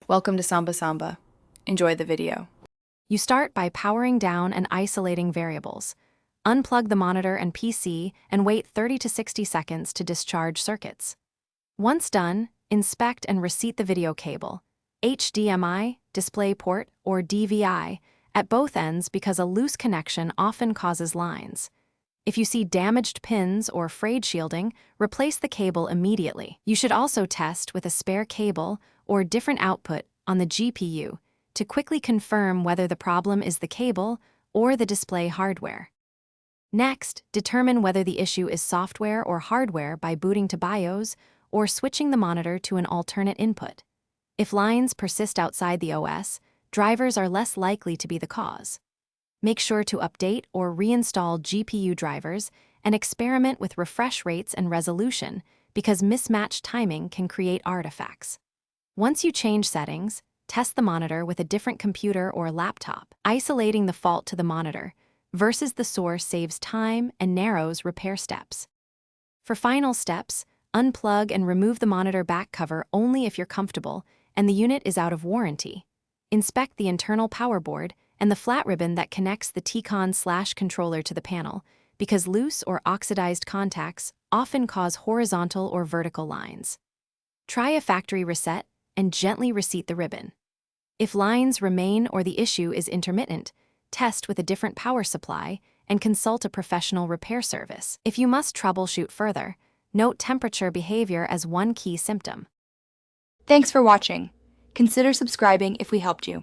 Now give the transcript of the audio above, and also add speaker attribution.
Speaker 1: Welcome to Samba Samba. Enjoy the video.
Speaker 2: You start by powering down and isolating variables. Unplug the monitor and PC and wait 30 to 60 seconds to discharge circuits. Once done, inspect and reset the video cable, HDMI, DisplayPort, or DVI, at both ends because a loose connection often causes lines. If you see damaged pins or frayed shielding, replace the cable immediately. You should also test with a spare cable or different output on the GPU to quickly confirm whether the problem is the cable or the display hardware. Next, determine whether the issue is software or hardware by booting to BIOS or switching the monitor to an alternate input. If lines persist outside the OS, drivers are less likely to be the cause. Make sure to update or reinstall GPU drivers and experiment with refresh rates and resolution because mismatched timing can create artifacts. Once you change settings, test the monitor with a different computer or laptop. Isolating the fault to the monitor versus the source saves time and narrows repair steps. For final steps, unplug and remove the monitor back cover only if you're comfortable and the unit is out of warranty. Inspect the internal power board and the flat ribbon that connects the T-Con/controller to the panel, because loose or oxidized contacts often cause horizontal or vertical lines. Try a factory reset and gently reset the ribbon. If lines remain or the issue is intermittent, test with a different power supply and consult a professional repair service. If you must troubleshoot further, note temperature behavior as one key symptom.
Speaker 3: Thanks for watching. Consider subscribing if we helped you.